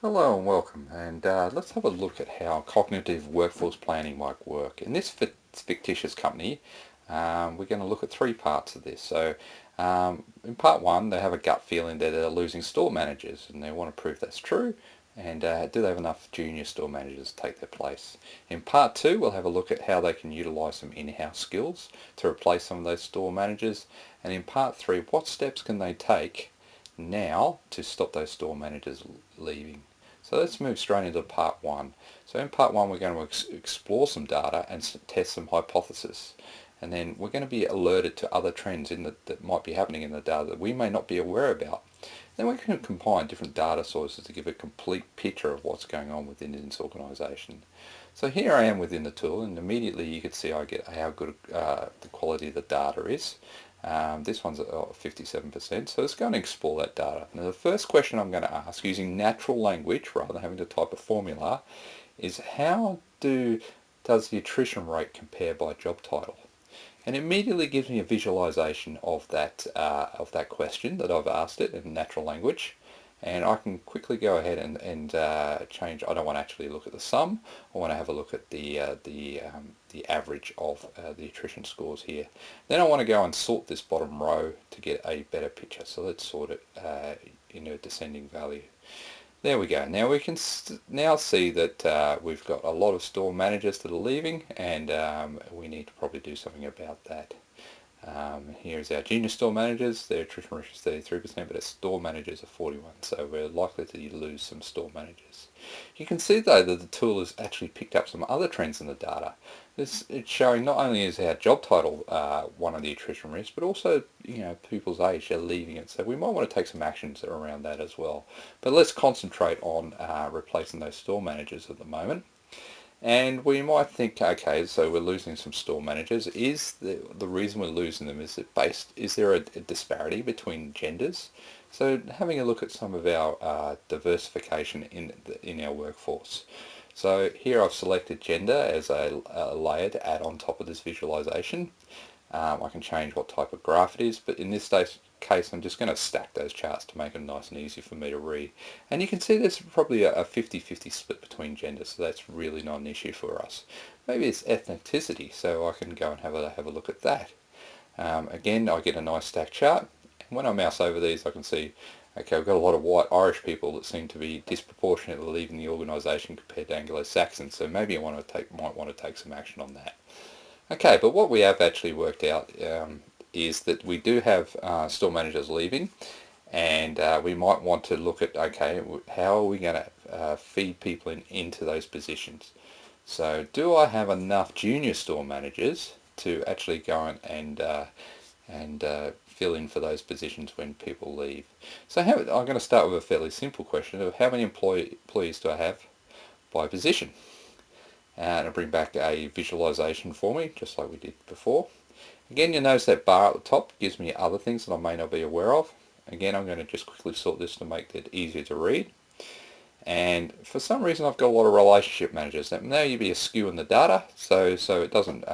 Hello and welcome, and let's have a look at how cognitive workforce planning might work. In this fictitious company, we're going to look at three parts of this. In part one, they have a gut feeling that they're losing store managers, and they want to prove that's true. And do they have enough junior store managers to take their place? In part two, we'll have a look at how they can utilise some in-house skills to replace some of those store managers. And in part three, what steps can they take now to stop those store managers leaving? So let's move straight into part one. So in part one, we're going to explore some data and test some hypotheses. And then we're going to be alerted to other trends that might be happening in the data that we may not be aware about. Then we can combine different data sources to give a complete picture of what's going on within this organisation. So here I am within the tool, and immediately you can see I get how good the quality of the data is. This one's at 57%, so let's go and explore that data. Now the first question I'm going to ask, using natural language rather than having to type a formula, is does the attrition rate compare by job title? And it immediately gives me a visualization of that question that I've asked it in natural language. And I can quickly go ahead and change. I don't want to actually look at the sum. I want to have a look at the average of the attrition scores here. Then I want to go and sort this bottom row to get a better picture. So let's sort it in a descending value. There we go. Now we can now see that we've got a lot of store managers that are leaving, and we need to probably do something about that. Here's our junior store managers. Their attrition rate is 33%, but our store managers are 41%, so we're likely to lose some store managers. You can see though that the tool has actually picked up some other trends in the data. It's showing not only is our job title one of the attrition risks, but also people's age, they're leaving it. So we might want to take some actions around that as well. But let's concentrate on replacing those store managers at the moment. And we might think, okay, so we're losing some store managers. Is the reason we're losing them, is there a disparity between genders? So having a look at some of our diversification in our workforce. So here I've selected gender as a layer to add on top of this visualization. I can change what type of graph it is, but in this case I'm just going to stack those charts to make them nice and easy for me to read. And you can see there's probably a 50-50 split between genders, so that's really not an issue for us. Maybe it's ethnicity, so I can go and have a look at that. Again, I get a nice stack chart, and when I mouse over these I can see, okay, we've got a lot of white Irish people that seem to be disproportionately leaving the organisation compared to Anglo-Saxons, so maybe I might want to take some action on that. Okay, but what we have actually worked out is that we do have store managers leaving, and we might want to look at, okay, how are we going to feed people into those positions? So do I have enough junior store managers to actually go and fill in for those positions when people leave? So I'm going to start with a fairly simple question of how many employees do I have by position? And it'll bring back a visualization for me, just like we did before. Again, you'll notice that bar at the top gives me other things that I may not be aware of. Again, I'm going to just quickly sort this to make it easier to read. And for some reason, I've got a lot of relationship managers. That may be a skew in the data, so it doesn't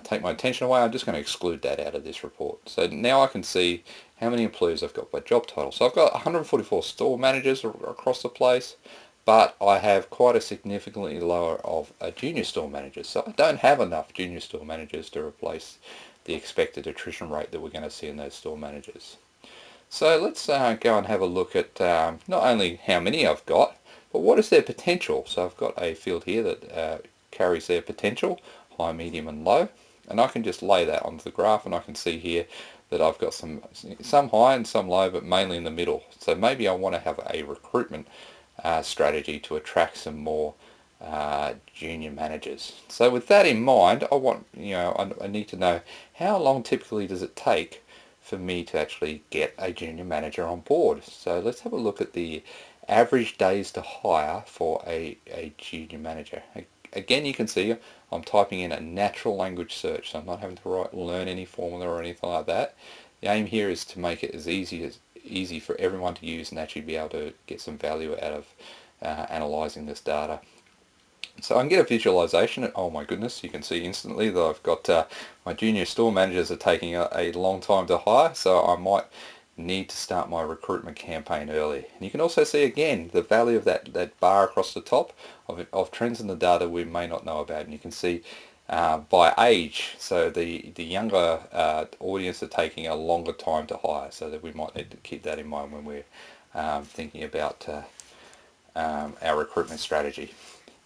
take my attention away. I'm just going to exclude that out of this report. So now I can see how many employees I've got by job title. So I've got 144 store managers across the place, but I have quite a significantly lower of a junior store manager. So I don't have enough junior store managers to replace the expected attrition rate that we're going to see in those store managers. So let's go and have a look at not only how many I've got, but what is their potential. So I've got a field here that carries their potential, high, medium and low. And I can just lay that onto the graph, and I can see here that I've got some high and some low, but mainly in the middle. So maybe I want to have a recruitment strategy to attract some more junior managers. So with that in mind, I need to know how long typically does it take for me to actually get a junior manager on board. So let's have a look at the average days to hire for a junior manager. Again, you can see I'm typing in a natural language search, so I'm not having to learn any formula or anything like that. The aim here is to make it as easy for everyone to use and actually be able to get some value out of analysing this data. So I can get a visualization. Oh my goodness, you can see instantly that I've got my junior store managers are taking a long time to hire, so I might need to start my recruitment campaign early. And you can also see again the value of that bar across the top of trends in the data we may not know about. And you can see by age, so the younger audience are taking a longer time to hire, so that we might need to keep that in mind when we're thinking about our recruitment strategy.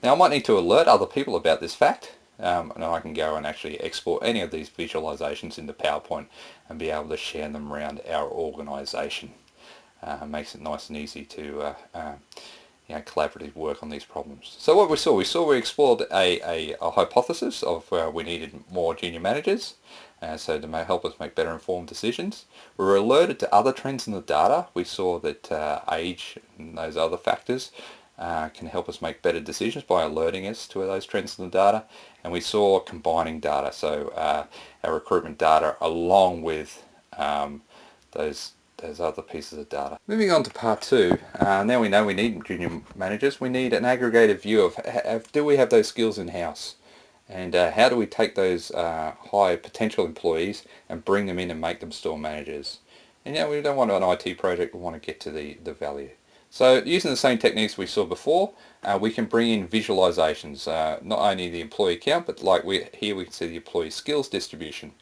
Now I might need to alert other people about this fact, and I can go and actually export any of these visualizations into PowerPoint and be able to share them around our organisation. Makes it nice and easy to collaborative work on these problems. So what we explored a hypothesis of we needed more junior managers, so to help us make better informed decisions. We were alerted to other trends in the data. We saw that age and those other factors can help us make better decisions by alerting us to those trends in the data. And we saw combining data, so our recruitment data along with those other pieces of data. Moving on to part two, now we know we need junior managers. We need an aggregated view of do we have those skills in-house, and how do we take those high potential employees and bring them in and make them store managers. And we don't want an IT project, we want to get to the value. So using the same techniques we saw before, we can bring in visualizations, not only the employee count, but here we can see the employee skills distribution.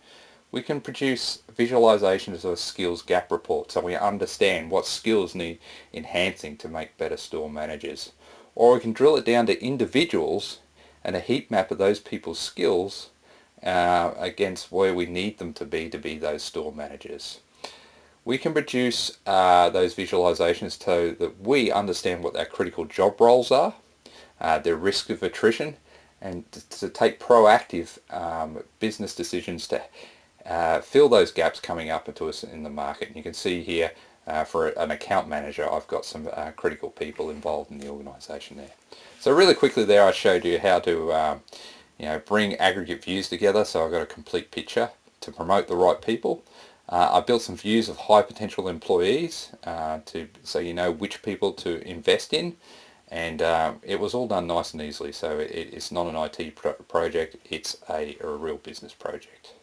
We can produce visualizations of a skills gap report, so we understand what skills need enhancing to make better store managers. Or we can drill it down to individuals and a heat map of those people's skills against where we need them to be those store managers. We can produce those visualizations so that we understand what our critical job roles are, their risk of attrition, and to take proactive business decisions to fill those gaps coming up to us in the market. And you can see here for an account manager, I've got some critical people involved in the organisation there. So really quickly there I showed you how to bring aggregate views together, so I've got a complete picture to promote the right people. I built some views of high potential employees so you know which people to invest in, and it was all done nice and easily, so it's not an IT project, it's a real business project.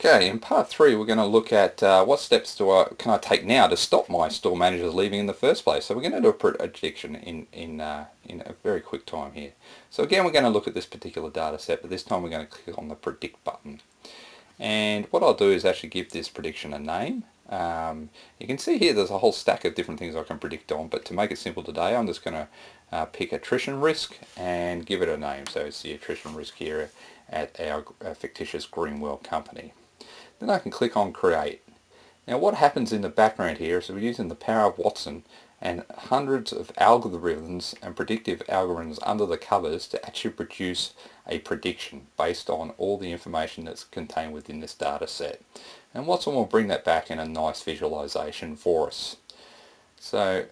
Okay, in part three we're going to look at what steps can I take now to stop my store managers leaving in the first place. So we're going to do a prediction in a very quick time here. So again we're going to look at this particular data set, but this time we're going to click on the predict button. And what I'll do is actually give this prediction a name. You can see here there's a whole stack of different things I can predict on, but to make it simple today I'm just going to pick attrition risk and give it a name. So it's the attrition risk here at our fictitious Greenwell company. Then I can click on create. Now what happens in the background here is we're using the power of Watson and hundreds of algorithms and predictive algorithms under the covers to actually produce a prediction based on all the information that's contained within this data set. And Watson will bring that back in a nice visualization for us. So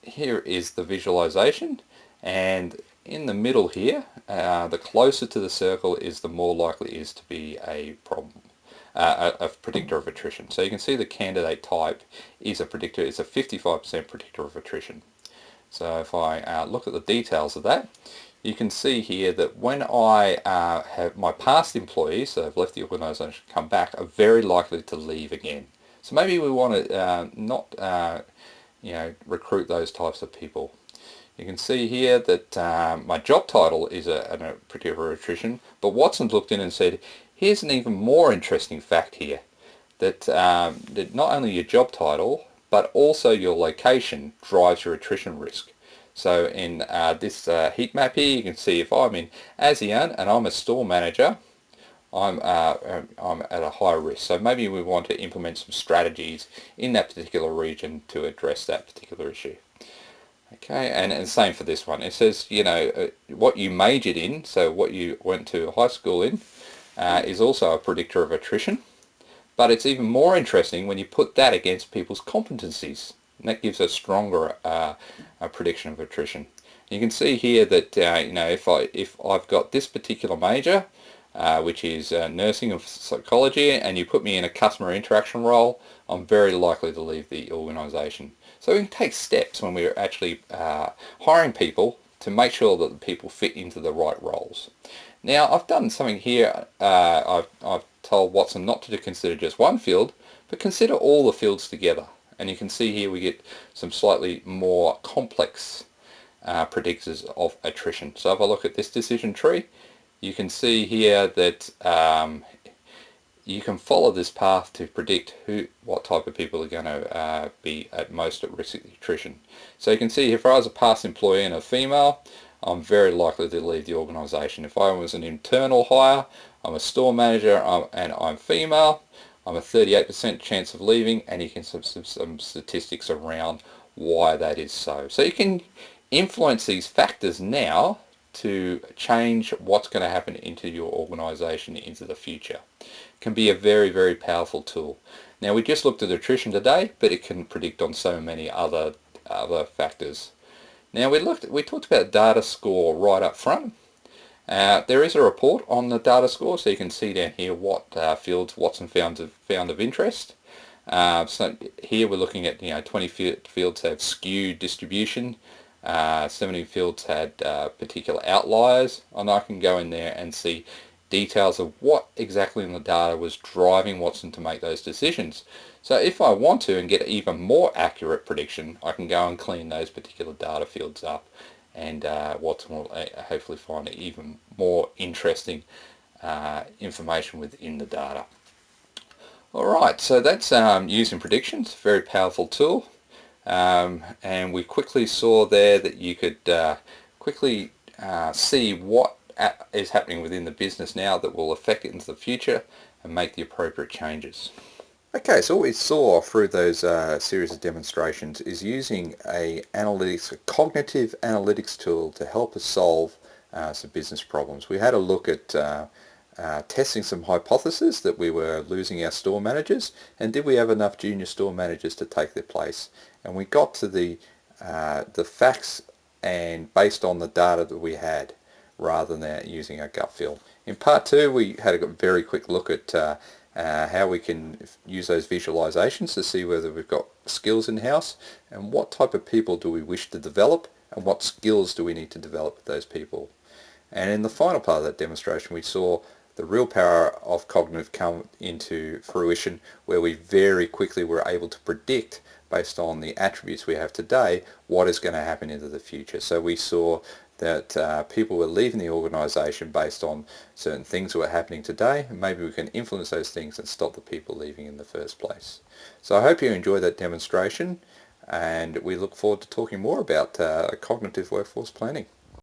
here is the visualization, and in the middle here, the closer to the circle is the more likely it is to be a problem. A predictor of attrition. So you can see the candidate type is a predictor. It's a 55% predictor of attrition. So if I look at the details of that, you can see here that when I have my past employees, so have left the organisation, come back, are very likely to leave again. So maybe we want to not recruit those types of people. You can see here that my job title is a predictor of attrition, but Watson's looked in and said, here's an even more interesting fact here, that not only your job title, but also your location drives your attrition risk. So in this heat map here, you can see if I'm in ASEAN and I'm a store manager, I'm at a high risk. So maybe we want to implement some strategies in that particular region to address that particular issue. Okay, and same for this one. It says, what you majored in, so what you went to high school in, is also a predictor of attrition, but it's even more interesting when you put that against people's competencies, and that gives a stronger prediction of attrition. You can see here that if I've got this particular major, which is nursing and psychology, and you put me in a customer interaction role, I'm very likely to leave the organisation. So we can take steps when we're actually hiring people to make sure that the people fit into the right roles. Now I've done something here, I've told Watson not to consider just one field, But consider all the fields together, and you can see here we get some slightly more complex predictors of attrition. So if I look at this decision tree, you can see here that you can follow this path to predict what type of people are going to be at most at risk of attrition. So you can see if I was a past employee and a female, I'm very likely to leave the organisation. If I was an internal hire, I'm a store manager and I'm female, I'm a 38% chance of leaving, and you can see some statistics around why that is so. So you can influence these factors now to change what's going to happen into your organisation into the future. It can be a very, very powerful tool. Now we just looked at attrition today, but it can predict on so many other factors. Now we talked about data score right up front. There is a report on the data score, so you can see down here what fields Watson found of interest. So here we're looking at 20 fields have skewed distribution. 70 fields had particular outliers, and I can go in there and see details of what exactly in the data was driving Watson to make those decisions. So if I want to and get even more accurate prediction, I can go and clean those particular data fields up, and Watson will hopefully find even more interesting information within the data. Alright, so that's using predictions, very powerful tool. And we quickly saw there that you could quickly see what is happening within the business now that will affect it into the future and make the appropriate changes. Okay, so what we saw through those series of demonstrations is using a cognitive analytics tool to help us solve some business problems. We had a look at testing some hypotheses that we were losing our store managers, and did we have enough junior store managers to take their place? And we got to the facts and based on the data that we had, rather than using our gut feel. In part two, we had a very quick look at how we can use those visualizations to see whether we've got skills in-house and what type of people do we wish to develop and what skills do we need to develop with those people. And in the final part of that demonstration, we saw the real power of cognitive come into fruition, where we very quickly were able to predict, based on the attributes we have today, what is going to happen into the future. So we saw that people were leaving the organisation based on certain things that were happening today, and maybe we can influence those things and stop the people leaving in the first place. So I hope you enjoyed that demonstration, and we look forward to talking more about cognitive workforce planning.